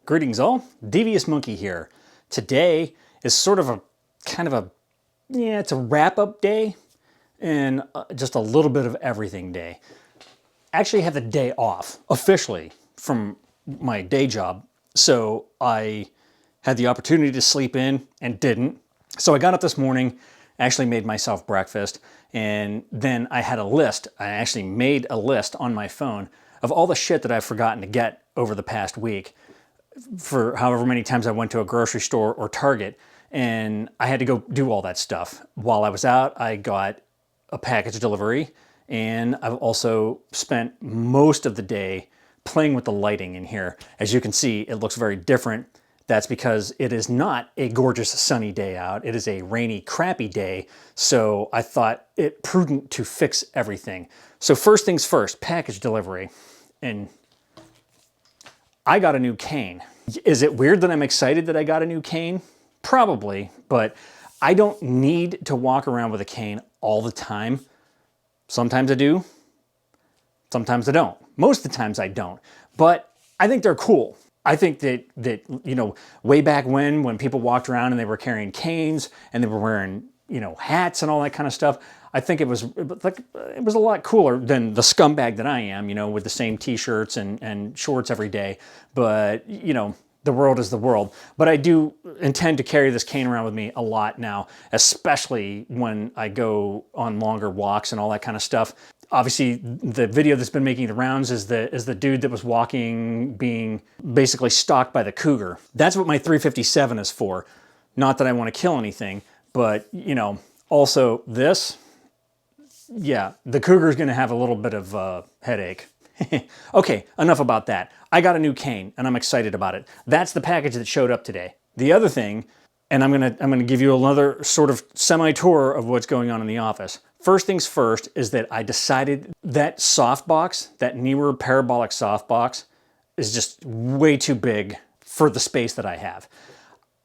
Greetings all, thedvsmonkey here. Today is sort of a it's a wrap-up day and just a little bit of everything day. Actually, I have the day off officially from my day job, so I had the opportunity to sleep in and didn't. So I got up this morning, actually made myself breakfast, and then I had a list. I actually made a list on my phone of all the shit that I've forgotten to get over the past week for however many times I went to a grocery store or Target, and I had to go do all that stuff. While I was out, I got a package delivery, and I've also spent most of the day playing with the lighting in here. As you can see, it looks very different. That's because it is not a gorgeous sunny day out. It is a rainy, crappy day, so I thought it prudent to fix everything. So first things first, package delivery. And I got a new cane. Is it weird that I'm excited that I got a new cane? Probably, but I don't need to walk around with a cane all the time. Sometimes I do, sometimes I don't. Most of the times I don't, but I think they're cool. I think that you know, way back when people walked around and they were carrying canes and they were wearing, you know, hats and all that kind of stuff, I think it was a lot cooler than the scumbag that I am, you know, with the same t-shirts and shorts every day. But, you know, the world is the world. But I do intend to carry this cane around with me a lot now, especially when I go on longer walks and all that kind of stuff. Obviously, the video that's been making the rounds is the dude that was walking, being basically stalked by the cougar. That's what my 357 is for. Not that I want to kill anything, but, you know, also this. Yeah, the cougar's gonna have a little bit of a headache. Okay, enough about that. I got a new cane and I'm excited about it. That's the package that showed up today. The other thing, and I'm gonna give you another sort of semi-tour of what's going on in the office. First things first is that I decided that Softbox, that newer parabolic Softbox, is just way too big for the space that I have.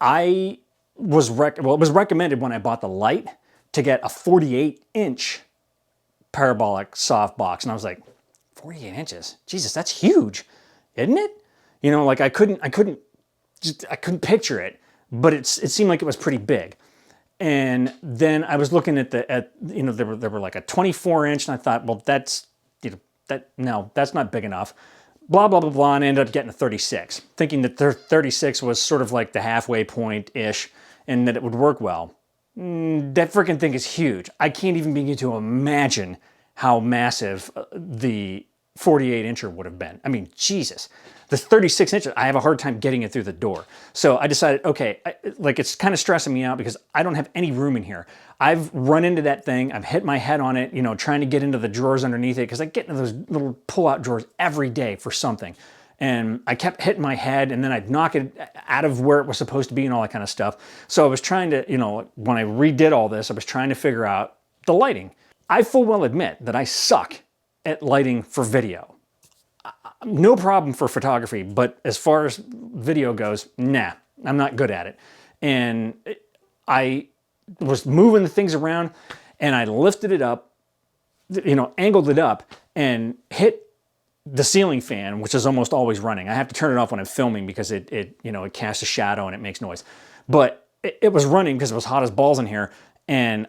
It was recommended when I bought the light to get a 48-inch parabolic Softbox, and I was like, 48 inches? Jesus, that's huge, isn't it? You know, like I couldn't picture it, but it seemed like it was pretty big. And then I was looking at you know, there were like a 24-inch, and I thought, well, that's, you know, no, that's not big enough. Blah blah blah blah, and I ended up getting a 36, thinking that 36 was sort of like the halfway point-ish, and that it would work well. That freaking thing is huge. I can't even begin to imagine how massive the 48-incher would have been. I mean, Jesus. The 36 inches, I have a hard time getting it through the door. So I decided, okay, it's kind of stressing me out because I don't have any room in here. I've run into that thing. I've hit my head on it, you know, trying to get into the drawers underneath it because I get into those little pull-out drawers every day for something. And I kept hitting my head, and then I'd knock it out of where it was supposed to be and all that kind of stuff. So I was trying to, you know, when I redid all this, I was trying to figure out the lighting. I full well admit that I suck at lighting for video. No problem for photography, but as far as video goes, nah, I'm not good at it. And I was moving the things around, and I lifted it up, you know, angled it up, and hit the ceiling fan, which is almost always running. I have to turn it off when I'm filming because it you know, it casts a shadow and it makes noise. But it was running because it was hot as balls in here, and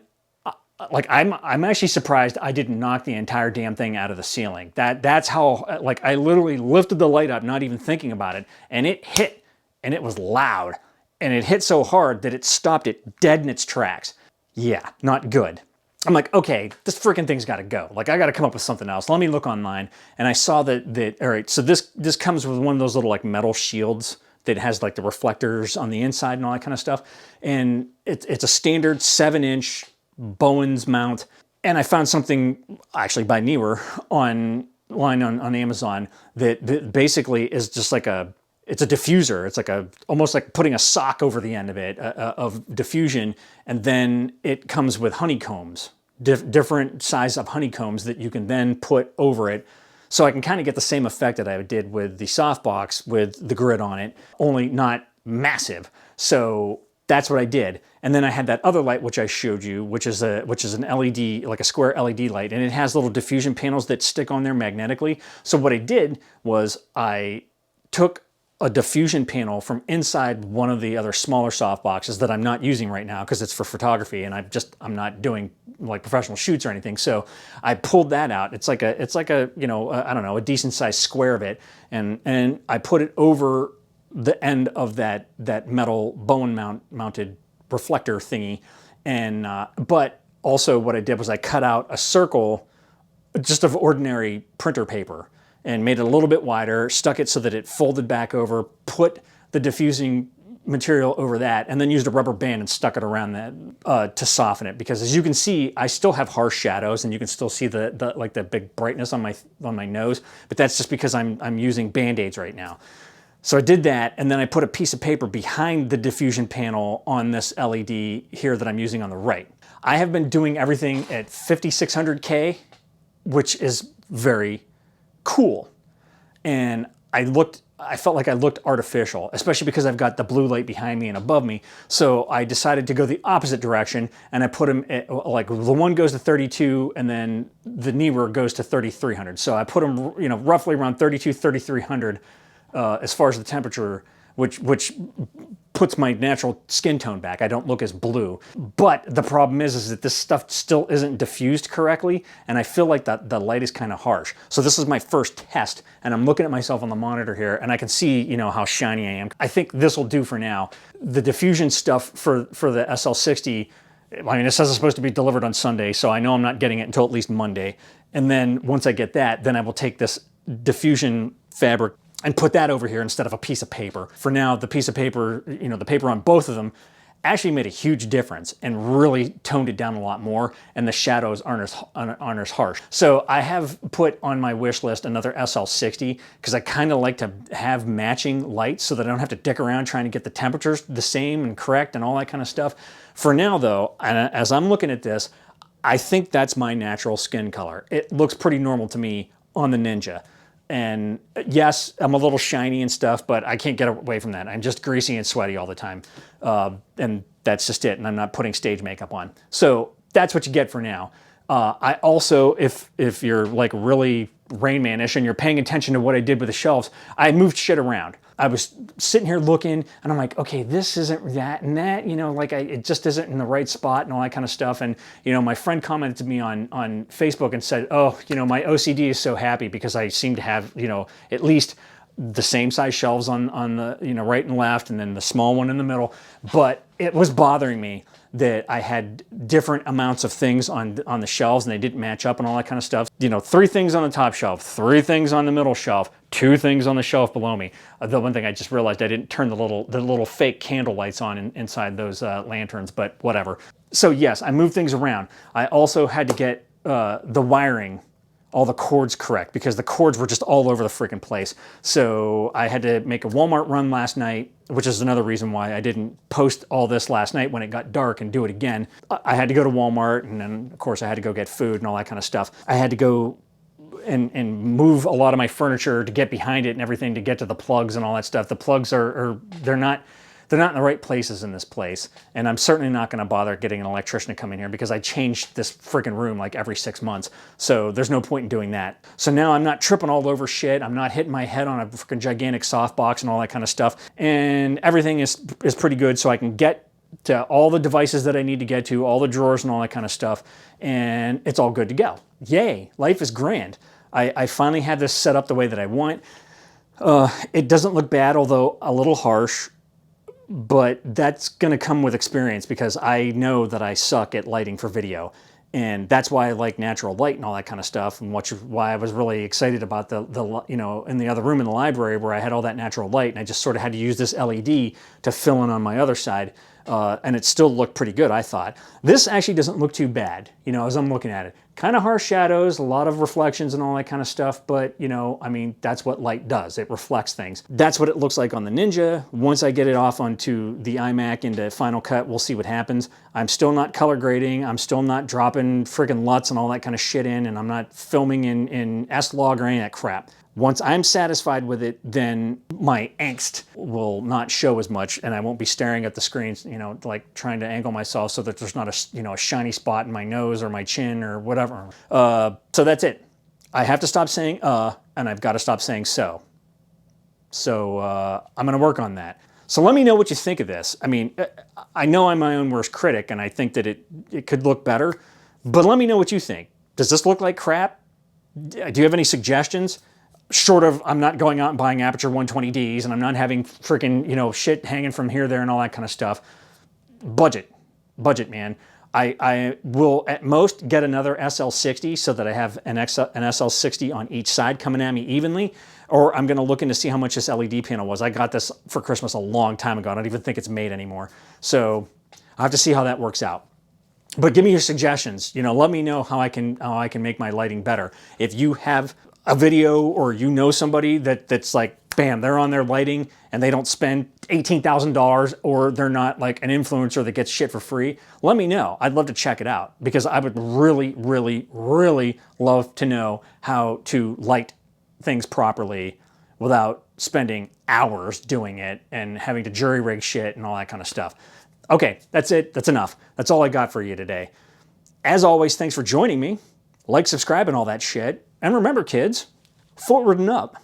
like I'm actually surprised I didn't knock the entire damn thing out of the ceiling. That's how, like, I literally lifted the light up, not even thinking about it, and it hit, and it was loud, and it hit so hard that it stopped it dead in its tracks. Yeah, not good. I'm like, okay, this freaking thing's got to go. Like, I got to come up with something else. Let me look online, and I saw that all right, so this comes with one of those little like metal shields that has like the reflectors on the inside and all that kind of stuff, and it's a standard 7-inch Bowens mount. And I found something actually by Newer online on Amazon that basically is just like it's a diffuser. It's like almost like putting a sock over the end of it of diffusion, and then it comes with honeycombs, different size of honeycombs that you can then put over it. So I can kind of get the same effect that I did with the Softbox with the grid on it, only not massive. So that's what I did. And then I had that other light which I showed you, which is an LED, like a square LED light, and it has little diffusion panels that stick on there magnetically. So what I did was I took a diffusion panel from inside one of the other smaller softboxes that I'm not using right now because it's for photography and I'm not doing like professional shoots or anything. So I pulled that out. It's like a you know, I don't know, a decent sized square of it, and I put it over the end of that metal bone mounted reflector thingy, and but also what I did was I cut out a circle just of ordinary printer paper and made it a little bit wider, stuck it so that it folded back over, put the diffusing material over that, and then used a rubber band and stuck it around that to soften it. Because as you can see, I still have harsh shadows, and you can still see the big brightness on my nose, but that's just because I'm using Band-Aids right now. So I did that, and then I put a piece of paper behind the diffusion panel on this LED here that I'm using on the right. I have been doing everything at 5600K, which is very cool. And I felt like I looked artificial, especially because I've got the blue light behind me and above me. So I decided to go the opposite direction, and I put them at, like, the one goes to 32 and then the newer goes to 3300. So I put them, you know, roughly around 32, 3300 as far as the temperature, which puts my natural skin tone back. I don't look as blue. But the problem is that this stuff still isn't diffused correctly, and I feel like the light is kind of harsh. So this is my first test, and I'm looking at myself on the monitor here, and I can see, you know, how shiny I am. I think this will do for now. The diffusion stuff for the SL60, I mean, it says it's supposed to be delivered on Sunday, so I know I'm not getting it until at least Monday. And then once I get that, then I will take this diffusion fabric and put that over here instead of a piece of paper. For now, the piece of paper, you know, the paper on both of them actually made a huge difference and really toned it down a lot more, and the shadows aren't as harsh. So I have put on my wish list another SL60 because I kind of like to have matching lights so that I don't have to dick around trying to get the temperatures the same and correct and all that kind of stuff. For now though, and as I'm looking at this, I think that's my natural skin color. It looks pretty normal to me on the Ninja. And yes, I'm a little shiny and stuff, but I can't get away from that. I'm just greasy and sweaty all the time. And that's just it. And I'm not putting stage makeup on. So that's what you get for now. I also, if you're like really Rain Man-ish and you're paying attention to what I did with the shelves, I moved shit around. I was sitting here looking and I'm like, okay, this isn't that and that, you know, like it just isn't in the right spot and all that kind of stuff. And, you know, my friend commented to me on Facebook and said, oh, you know, my OCD is so happy because I seem to have, you know, at least the same size shelves on the, you know, right and left, and then the small one in the middle. But it was bothering me that I had different amounts of things on the shelves and they didn't match up and all that kind of stuff. You know, 3 things on the top shelf, 3 things on the middle shelf, 2 things on the shelf below me. The one thing I just realized, I didn't turn the little fake candle lights on inside those lanterns, but whatever. So yes, I moved things around. I also had to get the wiring, all the cords correct, because the cords were just all over the freaking place. So I had to make a Walmart run last night, which is another reason why I didn't post all this last night when it got dark and do it again. I had to go to Walmart, and then of course I had to go get food and all that kind of stuff. I had to go and move a lot of my furniture to get behind it and everything to get to the plugs and all that stuff. The plugs they're not in the right places in this place. And I'm certainly not gonna bother getting an electrician to come in here because I change this freaking room like every 6 months. So there's no point in doing that. So now I'm not tripping all over shit. I'm not hitting my head on a freaking gigantic softbox and all that kind of stuff. And everything is pretty good, so I can get to all the devices that I need to get to, all the drawers and all that kind of stuff. And it's all good to go. Yay, life is grand. I finally have this set up the way that I want. It doesn't look bad, although a little harsh. But that's gonna come with experience because I know that I suck at lighting for video. And that's why I like natural light and all that kind of stuff, and why I was really excited about the you know, in the other room in the library where I had all that natural light, and I just sort of had to use this LED to fill in on my other side. And it still looked pretty good, I thought. This actually doesn't look too bad, you know, as I'm looking at it. Kind of harsh shadows, a lot of reflections and all that kind of stuff, but, you know, I mean, that's what light does. It reflects things. That's what it looks like on the Ninja. Once I get it off onto the iMac into Final Cut, we'll see what happens. I'm still not color grading. I'm still not dropping friggin' LUTs and all that kind of shit in, and I'm not filming in S-Log or any of that crap. Once I'm satisfied with it, then my angst will not show as much, and I won't be staring at the screens, you know, like trying to angle myself so that there's not a, you know, a shiny spot in my nose or my chin or whatever. So that's it. I have to stop saying and I've got to stop saying so. So I'm going to work on that. So let me know what you think of this. I mean, I know I'm my own worst critic, and I think that it could look better, but let me know what you think. Does this look like crap? Do you have any suggestions? Short of I'm not going out and buying Aperture 120Ds, and I'm not having freaking, you know, shit hanging from here, there, and all that kind of stuff. Budget, man. I will at most get another SL60 so that I have an SL60 on each side coming at me evenly, or I'm going to look in to see how much this LED panel was. I got this for Christmas a long time ago. I don't even think it's made anymore. So I'll have to see how that works out. But give me your suggestions. You know, let me know how I can make my lighting better. If you have a video or you know somebody that's like, bam, they're on their lighting and they don't spend $18,000, or they're not like an influencer that gets shit for free, let me know. I'd love to check it out, because I would really, really, really love to know how to light things properly without spending hours doing it and having to jury rig shit and all that kind of stuff. Okay, that's it. That's enough. That's all I got for you today. As always, thanks for joining me. Like, subscribe, and all that shit. And remember, kids, forward and up.